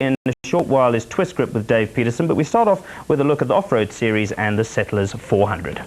in a short while is Twist Grip with Dave Peterson, but we start off with a look at the Off-Road Series and the Settlers 400.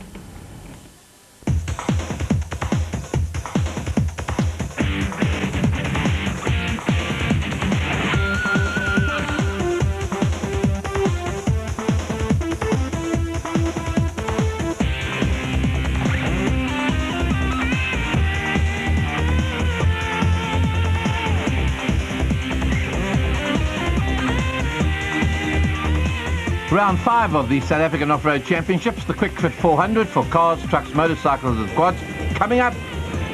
Round 5 of the South African Off-Road Championships, the Quick Fit 400 for cars, trucks, motorcycles and quads, coming up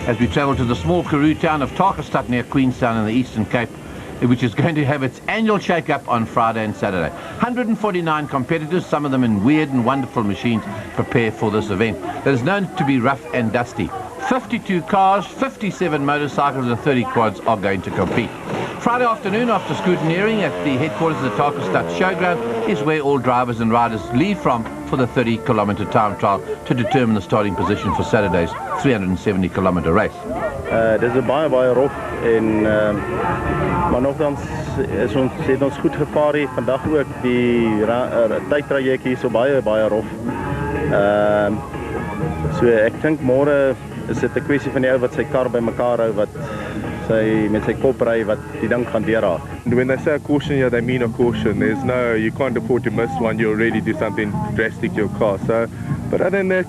as we travel to the small Karoo town of Tarkastad near Queenstown in the Eastern Cape, which is going to have its annual shake-up on Friday and Saturday. 149 competitors, some of them in weird and wonderful machines, prepare for this event that is known to be rough and dusty. 52 cars, 57 motorcycles and 30 quads are going to compete. Friday afternoon, after scrutineering at the headquarters of the Tarkastad Showground, is where all drivers and riders leave from for the 30-kilometre time trial to determine the starting position for Saturday's 370-kilometre race. Dit is baie rof en maar nogtans het ons goed gevaar hier vandag ook die tydtraject hier so baie rof. So ek dink môre is dit 'n kwessie van die ou wat sy kar bymekaar hou wat met sy kop ry wat die ding gaan deurraak. When they say a caution, yeah, they mean a caution. You can't afford to miss one. You already do something drastic to your car. So, but other than that,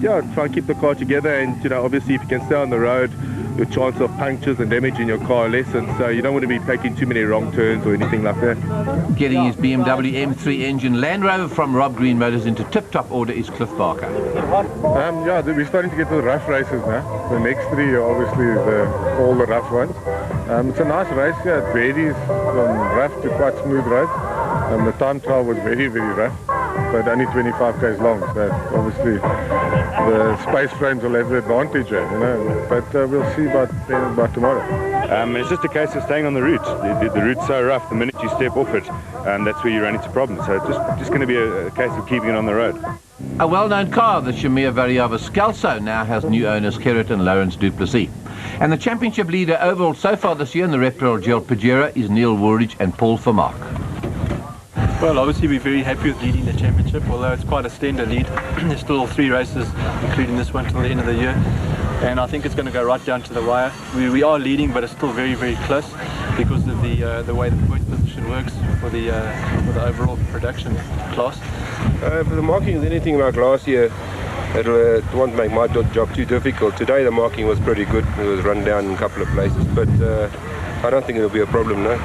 yeah, try and keep the car together. And obviously, if you can stay on the road, your chance of punctures and damage in your car lessens. So you don't want to be taking too many wrong turns or anything like that. Getting his BMW M3 engine Land Rover from Rob Green Motors into tip-top order is Cliff Barker. Yeah, we're starting to get to the rough races now. The next three are obviously all the rough ones. It's a nice race, yeah. It varies from rough to quite smooth roads. The time trial was very rough, but only 25 k's long. So obviously the space frames will have the advantage, But we'll see about tomorrow. It's just a case of staying on the route. The route's so rough, the minute you step off it, that's where you run into problems. So it's just going to be a case of keeping it on the road. A well-known car, the Shamir Variava Scalzo, now has new owners Gerrit and Lawrence Duplessis. And the championship leader overall so far this year in the Repro Gel Pajero is Neil Woolridge and Paul Vermaak. Well, obviously we're very happy with leading the championship, although it's quite a slender lead. There's still 3 races, including this one, till the end of the year. And I think it's going to go right down to the wire. We are leading, but it's still very close because of the way the point position works for the overall production class. If the marking is anything like last year, it won't make my job too difficult. Today the marking was pretty good. It was run down in a couple of places, but I don't think it'll be a problem, no.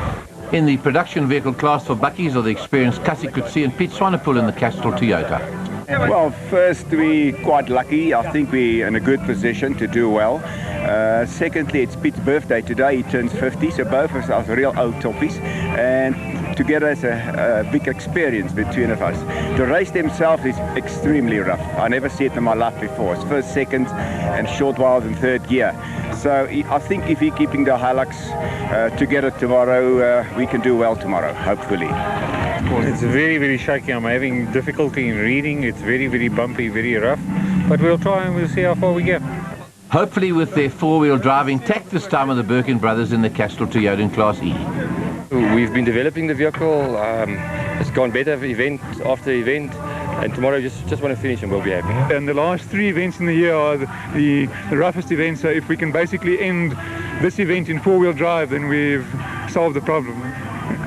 In the production vehicle class for Buckies are the experienced Cassie Coetzee and Pete Swanepoel in the Castrol Toyota. Well, first, we're quite lucky. I think we're in a good position to do well. Secondly, it's Pete's birthday today. He turns 50, so both of us are real old toppies. And together it's a big experience between of us. The race themselves is extremely rough. I never see it in my life before. It's first, second, and short whiles in third gear. So I think if we're keeping the Hilux together tomorrow, we can do well tomorrow, hopefully. It's very shaky. I'm having difficulty in reading. It's very bumpy, very rough. But we'll try and we'll see how far we get. Hopefully with their 4-wheel driving tact this time of the Birkin brothers in the Castrol Toyota in Class E. We've been developing the vehicle. It's gone better event after event. And tomorrow just want to finish and we'll be happy. And the last 3 events in the year are the roughest events. So if we can basically end this event in 4-wheel drive, then we've solved the problem.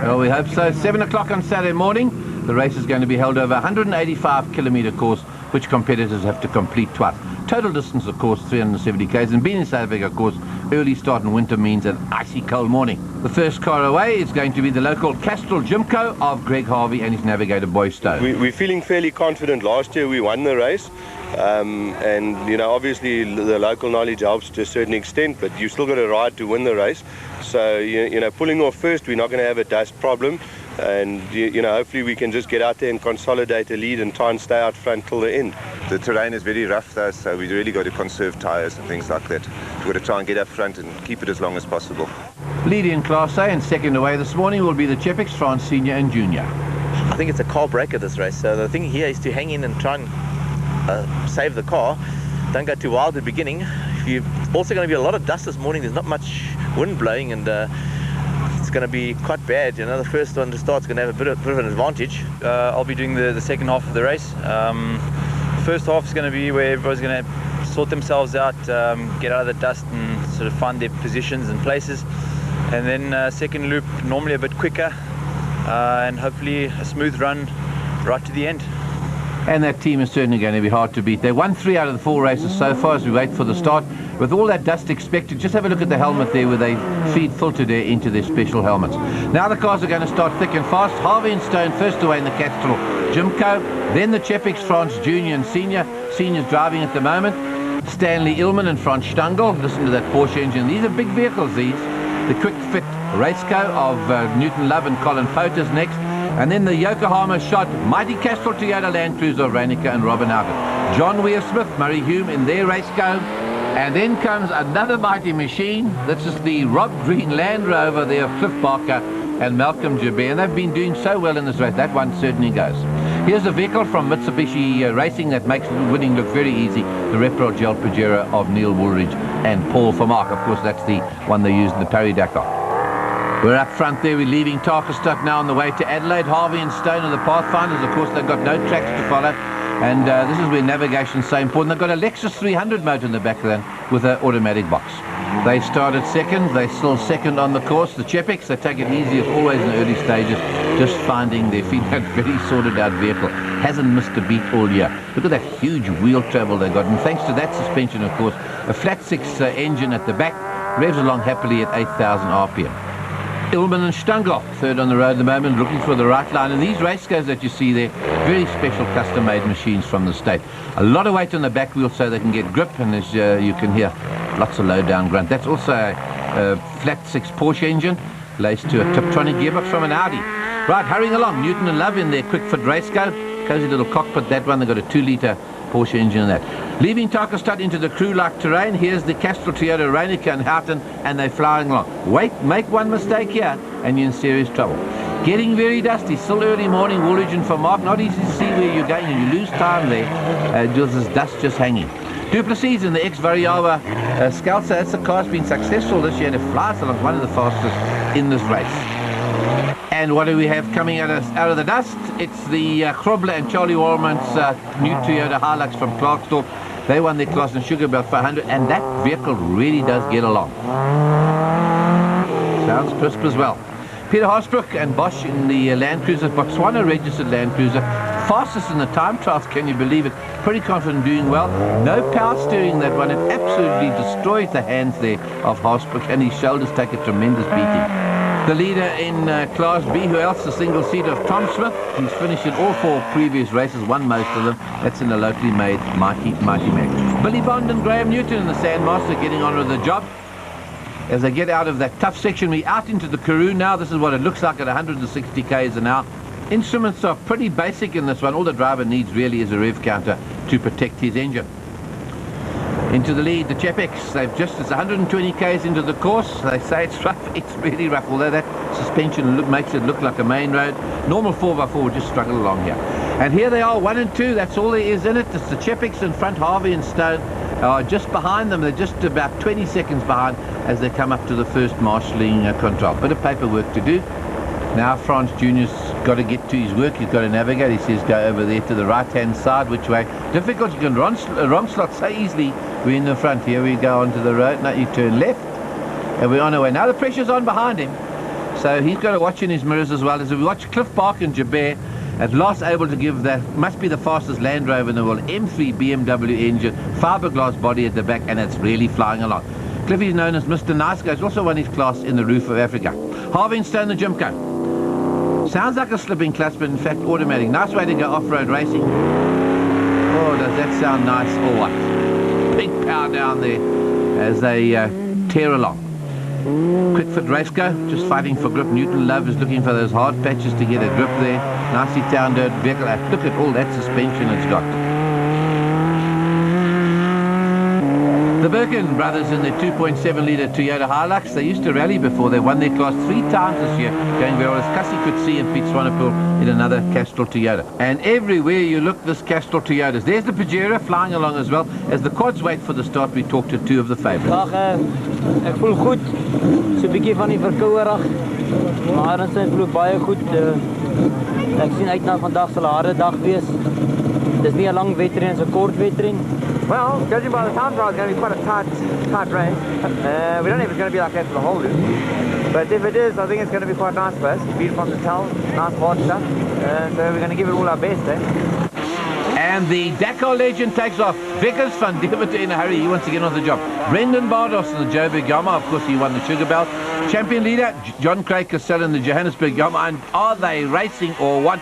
Well, we hope so. 7 o'clock on Saturday morning. The race is going to be held over a 185-kilometre course, which competitors have to complete twice. Total distance, of course, 370 k's. And being in South Africa, of course, early start in winter means an icy cold morning. The first car away is going to be the local Castrol Jimco of Greg Harvey and his navigator Boy Stowe. We're feeling fairly confident. Last year we won the race. And obviously the local knowledge helps to a certain extent, but you still got to ride to win the race. So pulling off first, we're not going to have a dust problem, and hopefully we can just get out there and consolidate a lead and try and stay out front till the end. The terrain is very rough though, so we really got to conserve tyres and things like that. We've got to try and get up front and keep it as long as possible. Lead in Class A and second away this morning will be the Chepix France Senior and Junior. I think it's a car breaker this race, so the thing here is to hang in and try and save the car. Don't go too wild at the beginning. You're also going to be a lot of dust this morning. There's not much wind blowing, and it's going to be quite bad. You know, the first one to start's going to have a bit of an advantage. I'll be doing the second half of the race. First half is going to be where everybody's going to sort themselves out, get out of the dust and sort of find their positions and places. And then second loop, normally a bit quicker, and hopefully a smooth run right to the end. And that team is certainly going to be hard to beat. They won 3 out of the 4 races so far as we wait for the start. With all that dust expected, just have a look at the helmet there where they feed filtered air into their special helmets. Now the cars are going to start thick and fast. Harvey and Stone first away in the Castrol Jimco, then the Chepix France Junior and Senior. Senior's driving at the moment. Stanley Illman and Franz Stangl. Listen to that Porsche engine. These are big vehicles, these. The Quick Fit Raceco of Newton Love and Colin Potter's next. And then the Yokohama shot, Mighty Castrol Toyota Land Cruiser of Reinicke and Robin Albert. John Weir Smith, Murray Hume in their Raceco. And then comes another mighty machine. This is the Rob Green Land Rover there of Cliff Barker and Malcolm Jabir. And they've been doing so well in this race. That one certainly goes. Here's a vehicle from Mitsubishi Racing that makes winning look very easy. The Repro Gel Pajero of Neil Woolridge and Paul Vermaak. Of course, that's the one they used in the Paris-Dakar. We're up front there. We're leaving Tarkastad now on the way to Adelaide. Harvey and Stone are the Pathfinders. Of course, they've got no tracks to follow. And this is where navigation's so important. They've got a Lexus 300 motor in the back of them with an automatic box. They started second. They're still second on the course. The Chepix, they take it easy as always in the early stages, just finding their feet. A very sorted out vehicle. Hasn't missed a beat all year. Look at that huge wheel travel they got. And thanks to that suspension, of course, a flat 6 engine at the back revs along happily at 8,000 RPM. Illman and Stangl, third on the road at the moment, looking for the right line. And these race cars that you see there, very special custom-made machines from the state. A lot of weight on the back wheel so they can get grip, and as you can hear, lots of low-down grunt. That's also a flat 6 Porsche engine, laced to a Tiptronic gearbox from an Audi. Right, hurrying along, Newton and Love in their Quick Fit Raceco. Cozy little cockpit, that one. They've got a 2-litre Porsche engine in that. Leaving Tarkastad into the crew-like terrain, here's the Castrol Toyota Reinicke and Houghton, and they're flying along. Wait, make one mistake here, and you're in serious trouble. Getting very dusty, still early morning, Woolridge and Vermaak, not easy to see where you're going, and you lose time there. Just this dust just hanging. Duplessis in the ex-Variawa Scalza, that's the car's been successful this year, and it flies along, one of the fastest in this race. And what do we have coming out of the dust? It's the Krobler and Charlie Wallman's new Toyota Hilux from Clarksdorp. They won their class in Sugarbowl 500, and that vehicle really does get along. Sounds crisp as well. Peter Haasbroek and Bosch in the Land Cruiser, Botswana registered Land Cruiser. Fastest in the time trials, can you believe it? Pretty confident, doing well. No power steering that one. It absolutely destroys the hands there of Haasbroek, and his shoulders take a tremendous beating. The leader in Class B, who else? The single seat of Tom Smith. He's finished in all 4 previous races, won most of them. That's in a locally made Mighty Mac. Billy Bond and Graham Newton in the Sandmaster getting on with the job. As they get out of that tough section, we're out into the Karoo now. This is what it looks like at 160 k's an hour. Instruments are pretty basic in this one. All the driver needs really is a rev counter to protect his engine. Into the lead, the Chepix. It's 120 k's into the course. They say it's rough. It's really rough, although that suspension makes it look like a main road. Normal 4x4 would just struggle along here. And here they are, 1 and 2. That's all there is in it. It's the Chepix in front. Harvey and Stone are just behind them. They're just about 20 seconds behind as they come up to the first marshalling control. Bit of paperwork to do. Now Franz Jr.'s got to get to his work. He's got to navigate. He says go over there to the right-hand side. Which way? Difficult. You can wrong slot so easily. We're in the front. Here we go onto the road. Now you turn left. And we're on our way. Now the pressure's on behind him. So he's got to watch in his mirrors as well. As we watch Cliff Barker and Jabir at last able to give that, must be the fastest Land Rover in the world, M3 BMW engine, fiberglass body at the back, and it's really flying along. Cliffy's known as Mr. Nice Guy. He's also won his class in the Roof of Africa. Harvey and Stone, the Jimco. Sounds like a slipping clutch, but in fact automatic. Nice way to go off-road racing. Oh, does that sound nice or what? Big power down there as they tear along. Quick Fit Raceco, just fighting for grip. Newton Love is looking for those hard patches to get a grip there. Nicely town-dirt vehicle. Look at all that suspension it's got. The Birkin brothers in their 2.7-litre Toyota Hilux. They used to rally before. They won their class 3 times this year, going very well, as Cassie could see, and Pete Swanepoel in another Castrol Toyota. And everywhere you look, this Castrol Toyotas. There's the Pajero flying along as well. As the quads wait for the start, we talk to 2 of the favourites. Dag, ek voel goed. So 'n bietjie van die verkouerig. Maar ons vloek baie goed. Ek sien uit na vandag sal 'n harde dag wees. Dis nie 'n lang wedren, dis 'n kort wedren. Well, judging by the time trial, it's going to be quite a tight race. We don't know if it's going to be like that for the whole loop. But if it is, I think it's going to be quite nice for us. Beat from the tail, nice hard stuff. So we're going to give it all our best, eh? And the Dakar legend takes off. Vickers van Diemen in a hurry. He wants to get on the job. Brendan Bardos in the Joburg Yamaha. Of course, he won the Sugar Belt. Champion leader, John Craig Castell in the Johannesburg Yamaha. And are they racing or what?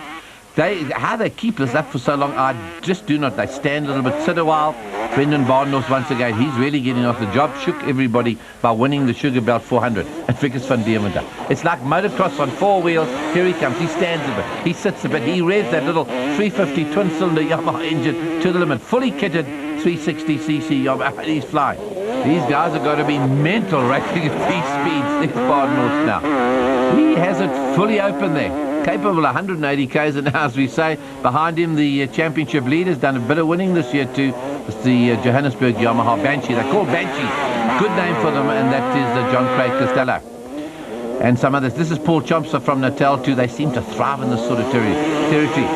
How they keep this up for so long, I just do not. They stand a little bit, sit a while. Brendan Bardos once again, he's really getting off the job. Shook everybody by winning the Sugar Belt 400 at Vickers van Diemen. It's like motocross on 4 wheels. Here he comes. He stands a bit. He sits a bit. He revs that little 350 twin-cylinder Yamaha engine to the limit. Fully kitted 360cc Yamaha. And he's flying. These guys have got to be mental racing at these speeds. There's Bardos now. He has it fully open there. Capable of 180 k's an hour, as we say. Behind him, the championship leader's done a bit of winning this year too. It's the Johannesburg Yamaha Banshee. They're called Banshee. Good name for them, and that is John Craig Costello. And some others. This is Paul Chomsa from Natal too. They seem to thrive in this sort of territory.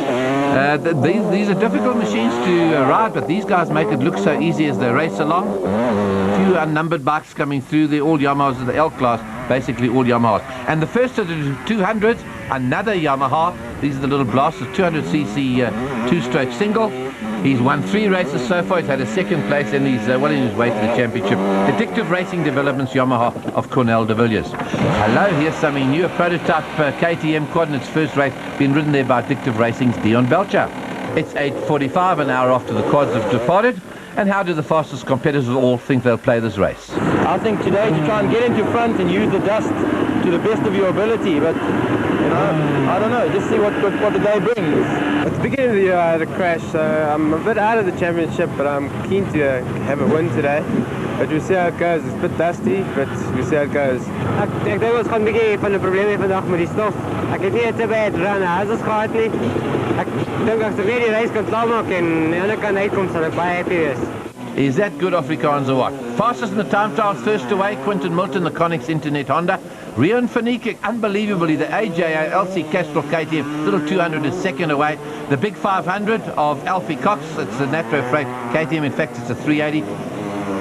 These are difficult machines to ride, but these guys make it look so easy as they race along. A few unnumbered bikes coming through. They're all Yamahas of the L class, basically all Yamahas. And the first of the 200s, another Yamaha. These are the little blasters, 200cc two-stroke single. He's won 3 races so far. He's had a second place, and he's well in his way to the championship. Addictive Racing Developments Yamaha of Cornell de Villiers. Hello, here's something new. A prototype KTM quad in its first race, been ridden there by Addictive Racing's Dion Belcher. It's 8:45, an hour after the quads have departed. And how do the fastest competitors all think they'll play this race? I think today to try and get into front and use the dust to the best of your ability, but you know, I don't know, just see what the day brings. At the beginning of the year I had a crash, so I'm a bit out of the championship, but I'm keen to have a win today. But we'll see how it goes. It's a bit dusty, but we'll see how it goes. Ek dink ons gaan 'n bietjie van 'n probleem hê vandag met die stof. Ek het nie te baie run hazards gehad nie. Ek dink as ek weer die race kan klaarmaak en aan die ander kant uitkom, sal ek baie happy wees. Is that good Afrikaans or what? Fastest in the time trials, first away, Quinton Milton, the Connex Internet Honda. Rion Fanike, unbelievably, the AJA LC Castrol KTM, little 200 is second away. The big 500 of Alfie Cox, it's a Natro Freight KTM, in fact it's a 380.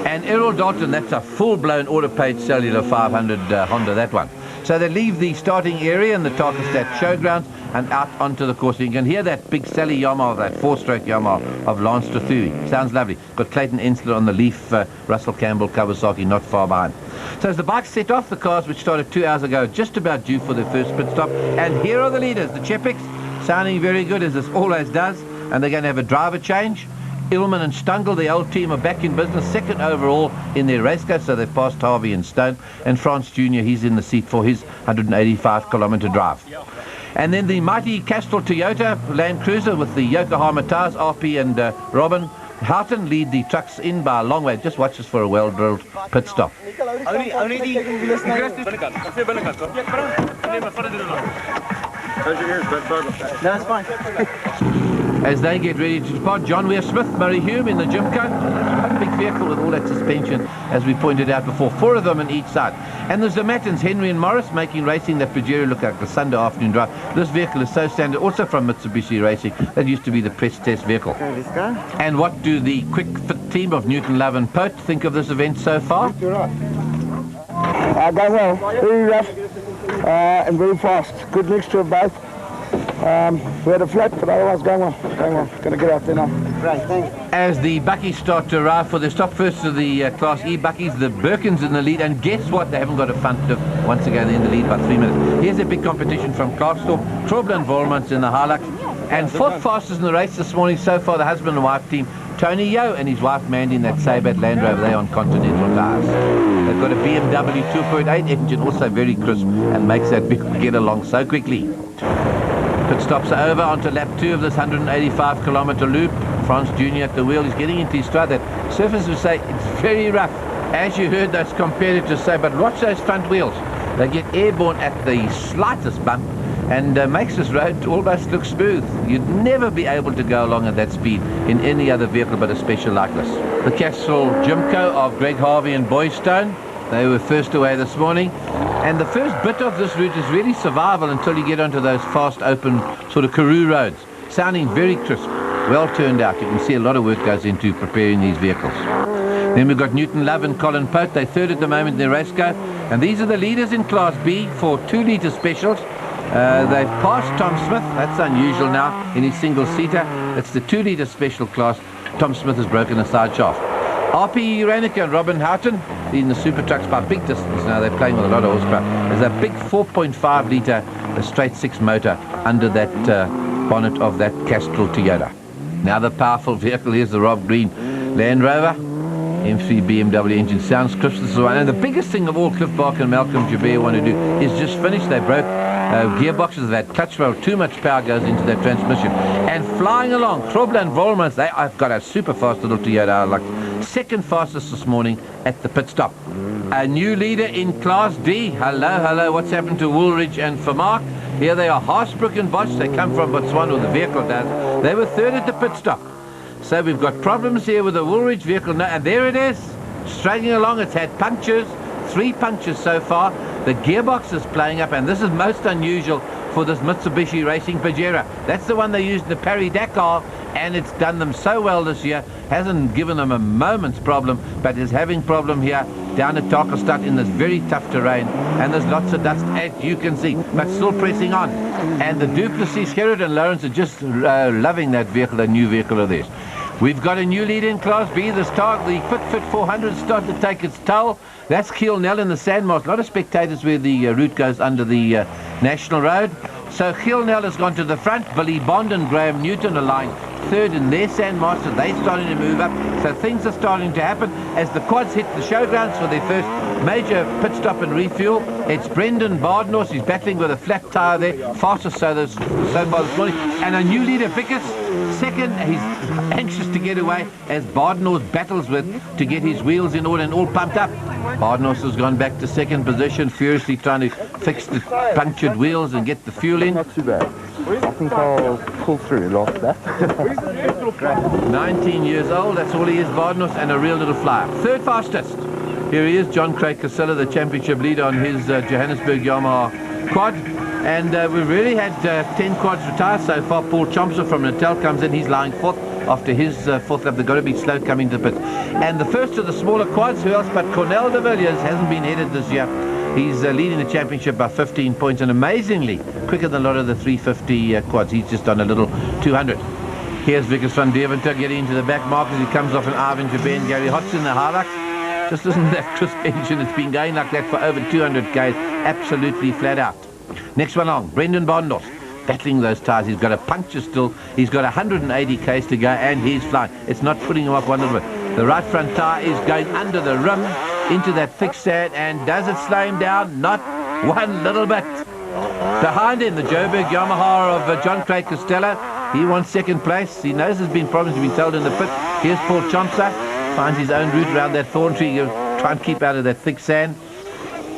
And Errol Dalton, that's a full-blown auto-paid cellular 500 Honda, that one. So they leave the starting area in the Tarkastad Showgrounds and out onto the course. You can hear that big Sally Yamaha, that 4-stroke Yamaha of Lance Trethewey. Sounds lovely. Got Clayton Ensler on the Leaf, Russell Campbell, Kawasaki not far behind. So as the bikes set off, the cars which started 2 hours ago, just about due for their first pit stop. And here are the leaders, the Chepiks, sounding very good as this always does. And they're going to have a driver change. Illman and Stungel, the old team, are back in business, second overall in their race car, so they've passed Harvey and Stone. And France Jr., he's in the seat for his 185-kilometre drive. And then the mighty Castrol Toyota Land Cruiser with the Yokohama tires, RP and Robin Houghton lead the trucks in by a long way. Just watch us for a well-drilled pit stop. That's fine. As they get ready to depart, John Weir Smith, Murray Hume in the Jimco. A big vehicle with all that suspension, as we pointed out before. 4 of them on each side. And the Zermattens, Henry and Morris, making racing that Pajero look like a Sunday afternoon drive. This vehicle is so standard, also from Mitsubishi Racing. That used to be the press test vehicle. And what do the quick fit team of Newton, Love and Pote think of this event so far? Going well, very rough and very fast. Good mixture of both. We had a flat, but otherwise going well. Going to get out there now. Right, thanks. As the Buckies start to arrive for the stop, first to the Class E Buckies, the Birkins in the lead, and guess what? They haven't got a front diff. Once again, they're in the lead by 3 minutes. Here's a big competition from Kaarsdorp. Traubel and Volmans in the Hilux. And 4th fastest in the race this morning so far, the husband and wife team, Tony Yeo and his wife Mandy in that Saybat Land Rover there on Continental tires. They've got a BMW 2.8 engine, also very crisp, and makes that big get along so quickly. Pit stops are over onto lap 2 of this 185-kilometre loop. France Jr. at the wheel. He's getting into his stride. That surface would say it's very rough. As you heard those competitors say, but watch those front wheels. They get airborne at the slightest bump and makes this road almost look smooth. You'd never be able to go along at that speed in any other vehicle but a special like this. The Castrol Jimco of Greg Harvey and Boy Stone. They were first away this morning. And the first bit of this route is really survival until you get onto those fast, open sort of Karoo roads. Sounding very crisp, well turned out. You can see a lot of work goes into preparing these vehicles. Then we've got Newton Love and Colin Pote. They're third at the moment in their race go. And these are the leaders in Class B for 2-litre specials. They've passed Tom Smith. That's unusual now in his single-seater. It's the 2-litre special class. Tom Smith has broken a side shaft. RP Uranica and Robin Houghton in the super trucks by big distance. Now they're playing with a lot of horsepower. There's a big 4.5-litre straight 6 motor under that bonnet of that Castrol Toyota. Now the powerful vehicle, here's the Rob Green Land Rover. M3 BMW engine sounds crisp. This is one. And the biggest thing of all Cliff Barker and Malcolm Jabir want to do is just finish. They broke gearboxes. That clutch roll, too much power goes into that transmission. And flying along, Krobler and Volmans, I've got a super fast little Toyota. I like second fastest this morning at the pit stop. A new leader in Class D. Hello, what's happened to Woolridge and Vermaak? Here they are, Haasbroek and Bosch. They come from Botswana with the vehicle does. They were third at the pit stop. So we've got problems here with the Woolridge vehicle now, and there it is, struggling along. It's had punctures, 3 punctures so far. The gearbox is playing up, and this is most unusual for this Mitsubishi Racing Pajero. That's the one they used in the Paris-Dakar, and it's done them so well this year. Hasn't given them a moment's problem, but is having problem here down at Tarkastad in this very tough terrain, and there's lots of dust, as you can see, but still pressing on. And the Duplessis, Gerard and Lawrence are just loving that vehicle, the new vehicle of theirs. We've got a new leader in Class B. The Fit 400 started to take its toll. That's Kiel Nell in the Sandmars. A lot of spectators where the route goes under the National Road. So Kiel Nell has gone to the front. Billy Bond and Graham Newton are lying third in their Sandmaster. They're starting to move up. So things are starting to happen as the quads hit the showgrounds for their first major pit stop and refuel. It's Brendan Bardnos. He's battling with a flat tyre there. Fastest so far this morning. And a new leader, Vickers, second. He's anxious to get away as Bardnos battles to get his wheels in order and all pumped up. Bardnos has gone back to second position, furiously trying to fix the punctured wheels and get the fuel in. Not too bad. I think I'll pull through after that. 19 years old, that's all he is, Bardnos, and a real little flyer. Third fastest. Here he is, John Craig Casella, the championship leader on his Johannesburg Yamaha quad. And we've really had 10 quads retire so far. Paul Chomser from Natal comes in. He's lying fourth after his fourth lap. They've got to be slow coming to the pit. And the first of the smaller quads, who else but Cornel de Villiers, hasn't been headed this year. He's leading the championship by 15 points and amazingly quicker than a lot of the 350 quads. He's just done a little 200. Here's Vickers van Deventer getting into the back markers. He comes off an Ivan Jabin, Gary Hodgson, the Hilux. Just listen to that crisp engine. It's been going like that for over 200 k's. Absolutely flat out. Next one on, Brendan Bondorf, battling those tyres. He's got a puncture still. He's got 180 k's to go, and he's flying. It's not putting him off one little bit. The right front tyre is going under the rim into that thick sand, and does it slow him down? Not one little bit. Behind him, the Joburg Yamaha of John Craig Costello. He wants second place. He knows there's been problems. He's been told in the pit. Here's Paul Chomser. Finds his own route around that thorn tree. He'll try and keep out of that thick sand.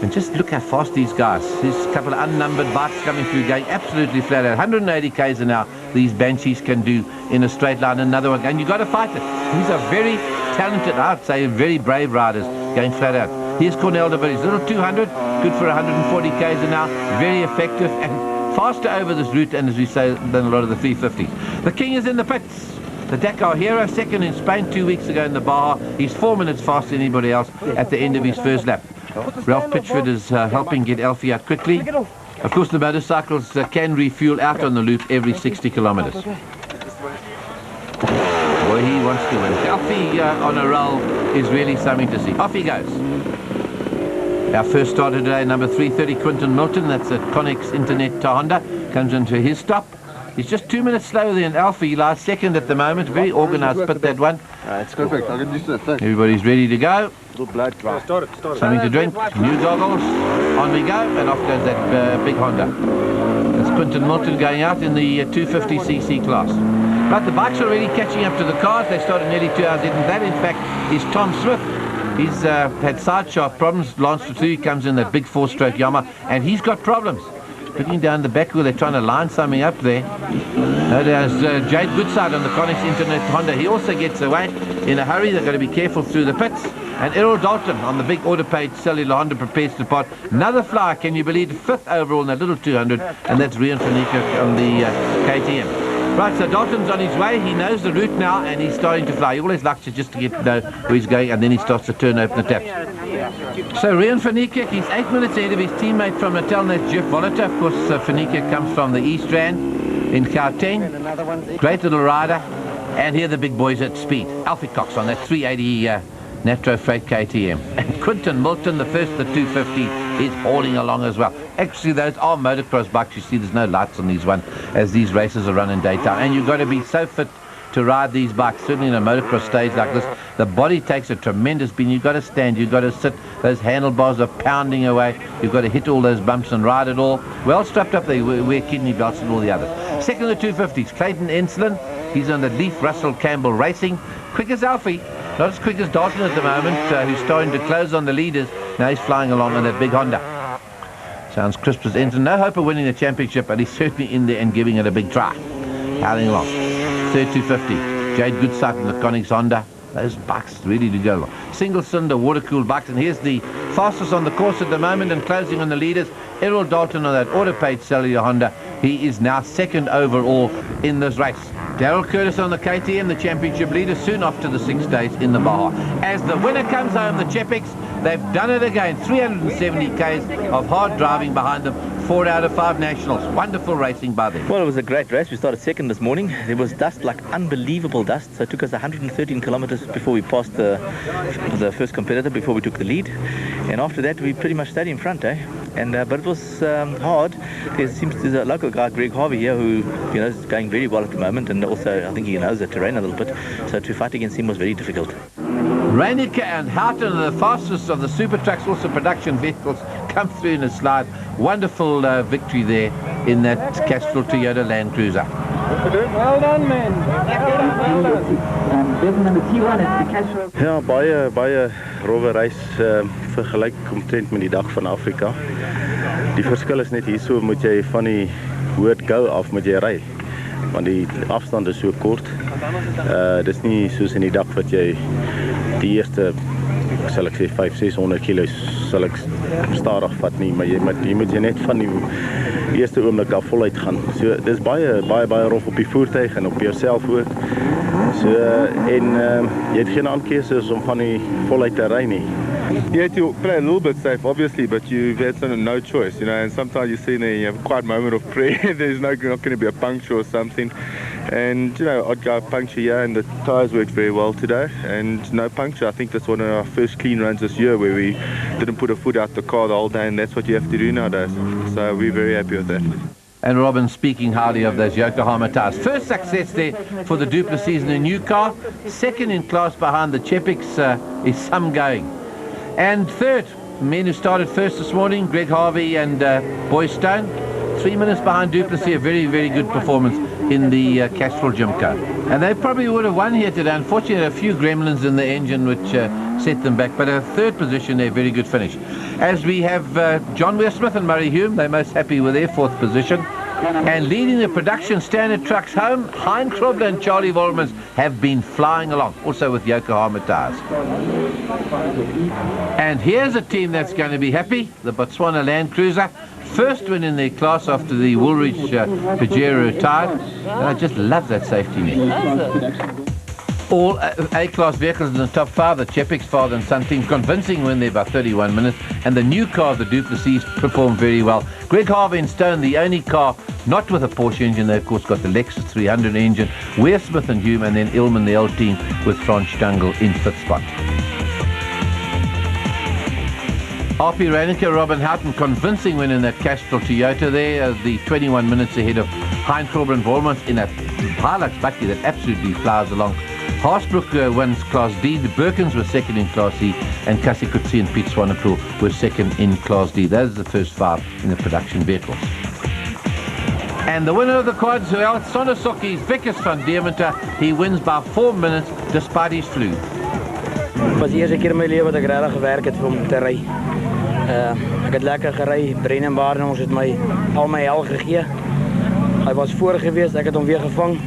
And just look how fast these guys. There's a couple of unnumbered bikes coming through, going absolutely flat out. 180 k's an hour these Banshees can do in a straight line. Another one, and you've got to fight it. These are very talented, I'd say, very brave riders going flat out. Here's Cornel de Villiers, little 200, good for 140 k's an hour, very effective and faster over this route, and as we say, than a lot of the 350s. The King is in the pits. The Dakar hero, second in Spain 2 weeks ago in the Baja. He's 4 minutes faster than anybody else at the end of his first lap. Ralph Pitchford is helping get Alfie out quickly. Of course, the motorcycles can refuel out on the loop every 60 kilometers. Boy, he wants to win. Alfie on a roll is really something to see. Off he goes. Our first starter today, number 330, Quinton Milton. That's at Connex Internet Honda. Comes into his stop. He's just 2 minutes slower than Alfie. He lies second at the moment. Very organised pit, that one. It's perfect. I can use that thing. Everybody's ready to go. Little blood dry. Something to drink, new goggles, on we go, and off goes that big Honda. That's Quinton Milton going out in the 250cc class. But the bikes are already catching up to the cars. They started nearly 2 hours in. That, in fact, is Tom Swift. He's had side shaft problems. Lance Tutu comes in that big 4-stroke Yamaha, and he's got problems. Looking down the back wheel, they're trying to line something up there. There's Jade Goodside on the Connex Internet Honda. He also gets away in a hurry. They've got to be careful through the pits. And Errol Dalton on the big order-paid cellular Honda prepares to depart. Another flyer, can you believe, 5th overall in that little 200, and that's Rian van Niekerk on the KTM. Right, so Dalton's on his way. He knows the route now, and he's starting to fly. He always likes to just to get to know where he's going, and then he starts to turn open the taps. So Rian van Niekerk, he's 8 minutes ahead of his teammate from Natal, that's Jeff Volata. Of course, van Niekerk comes from the East Rand in Gauteng. Great little rider. And here are the big boys at speed. Alfie Cox on that 380 Natro Freight KTM. And Quinton Milton, the first, the 250, is hauling along as well. Actually, those are motocross bikes. You see, there's no lights on these ones as these races are run in daytime. And you've got to be so fit to ride these bikes. Certainly in a motocross stage like this, the body takes a tremendous beating. You've got to stand, you've got to sit. Those handlebars are pounding away. You've got to hit all those bumps and ride it all. Well strapped up there, wear kidney belts and all the others. Second of the 250s, Clayton Enslin. He's on the Leaf Russell Campbell Racing. Quick as Alfie. Not as quick as Dalton at the moment, who's starting to close on the leaders. Now he's flying along on that big Honda. Sounds crisp as Enslin. No hope of winning the championship, but he's certainly in there and giving it a big try. Howling along. Third 250. Jade Goodsight in the Conix Honda. Those bikes really do go long. Single cylinder water-cooled bikes, and here's the fastest on the course at the moment and closing on the leaders. Errol Dalton on that auto-paid cellular Honda. He is now 2nd overall in this race. Daryl Curtis on the KTM, the championship leader, soon off to the 6 days in the Baja. As the winner comes home, the Chepiks, they've done it again. 370 Ks of hard driving behind them. 4 out of 5 nationals. Wonderful racing by them. Well, it was a great race. We started 2nd this morning. There was dust, like unbelievable dust. So it took us 113 kilometers before we passed the first competitor, before we took the lead. And after that, we pretty much stayed in front, eh? And but it was hard. There's a local guy, Greg Harvey here, who is going very well at the moment, and also I think he knows the terrain a little bit. So to fight against him was very difficult. Reinicke and Houghton are the fastest of the super trucks, also production vehicles, come through in a slide. Wonderful victory there in that Castrol Toyota Land Cruiser. Well done, man. Well done. Ja, baie rowwe reis vergelyk omtrent met die dag van Afrika. Die verskil is net hierso moet jy van die Hood Go af moet jy ry. Want die afstand is so kort. Dis nie soos in die dag wat jy die eerste sal ek sê 500-600 kg sal ek stadig vat nie, maar jy moet net van die eerste oomblik af voluit gaan. So dis baie rof op die voertuig en op jouself ook. So en jy het geen ander keuse om van die voluit te ry nie. You had to play a little bit safe, obviously, but you've had no choice, and sometimes you see there you have a quiet moment of prayer. There's not going to be a puncture or something, and odd guy puncture here, and the tyres worked very well today, and no puncture. I think that's one of our first clean runs this year where we didn't put a foot out the car the whole day, and that's what you have to do nowadays. So we're very happy with that. And Robin speaking highly of those Yokohama tyres. First success there for the Duplessis in a new car. 2nd in class behind the Chepiks is some going. And 3rd, men who started first this morning, Greg Harvey and Boy Stone. 3 minutes behind Duplessis, a very, very good performance in the Castrol Jimco. And they probably would have won here today. Unfortunately, a few gremlins in the engine which set them back. But a 3rd position there, very good finish. As we have John Weir-Smith and Murray Hume, they're most happy with their 4th position. And leading the production standard trucks home, Hein Krobler and Charlie Volmans have been flying along, also with Yokohama tyres. And here's a team that's going to be happy, the Botswana Land Cruiser. First win in their class after the Woolwich Pajero retired. And I just love that safety net. All A-class vehicles in the top 5, the Chepiks father and son team, convincing win there by 31 minutes, and the new car, the Duplessis, performed very well. Greg Harvey and Stone, the only car not with a Porsche engine, they of course got the Lexus 300 engine, Weir-Smith and Hume, and then Ilman, the L team, with Franz Stangl in 5th spot. RP Reinicke, Robin Houghton, convincing win in that Castrol Toyota there, the 21 minutes ahead of Hein Krobler and Volmans in a Hilux buggy that absolutely flies along. Haasbroek wins Class D, the Birkins were 2nd in Class C, and Cassie Coetzee and Piet Swanepoel were 2nd in Class D. Those are the first 5 in the production vehicles. And the winner of the quads, well, Sonosoki's Vickers van Dierminter. He wins by 4 minutes despite his flu. Het was de eerste keer in mijn leven dat ik redelijk gewerkt heb om te rijden. Ik heb lekker gereden, Brein en Baardenhorst het mij al mijn hel gegeven. Hij was voor geweest, ik heb hem weer gevangen.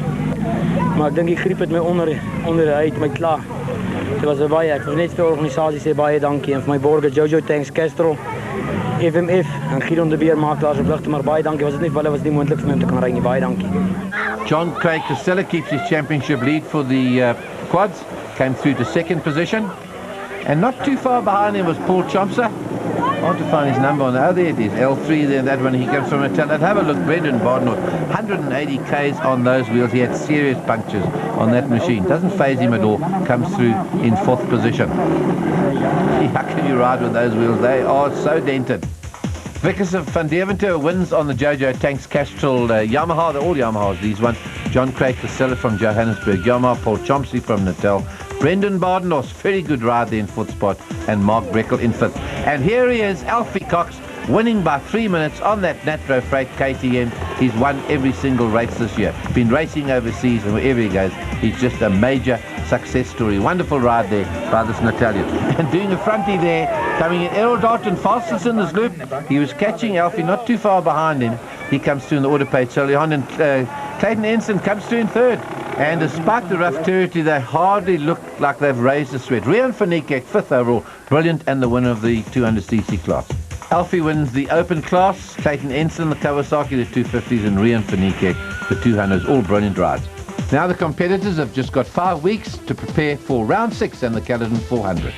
Maar ik denk ik griep het mij onderuit, mij klaar. Dit was baie, ek wil net vir die organisasie sê baie dankie en vir my borgers Jojo Tanks Castro, FMF en Gideon de Beer makelaars op ligte, maar baie dankie. Was dit nie vir hulle was dit nie moontlik vir my om te kan ry nie. Baie dankie. John Craig Casella keeps his championship lead for the quads, came through to second position, and not too far behind him was Paul Chomsa. I want to find his number on there. Oh, there it is, L3 there, that one. He comes from a talent. Have a look, Brendan Barnard, 180 Ks on those wheels. He had serious punctures on that machine. Doesn't phase him at all. Comes through in fourth position. How can you ride with those wheels? They are so dented. Vickers of Van Deventer wins on the Jojo Tanks Castrol Yamaha. They're all Yamahas, these ones. John Craig Casella from Johannesburg Yamaha. Paul Chomsey from Natal. Brendan Bardenos, very good ride there in fourth spot, and Mark Breckel in fifth. And here he is, Alfie Cox, winning by 3 minutes on that Natro Freight KTM. He's won every single race this year. Been racing overseas, and wherever he goes, he's just a major success story. Wonderful ride there by this Natalian. And doing a fronty there, coming in Errol Dalton, fastest in this loop. He was catching Alfie not too far behind him. He comes through in the autopage early on, and Clayton Ensign comes through in third. And despite the rough territory, they hardly look like they've raised a sweat. Rian van Niekerk, fifth overall, brilliant, and the winner of the 200cc class. Alfie wins the open class, Clayton Ensign, the Kawasaki, the 250s, and Rian van Niekerk, the 200s, all brilliant rides. Now the competitors have just got 5 weeks to prepare for round 6 and the Caledon 400.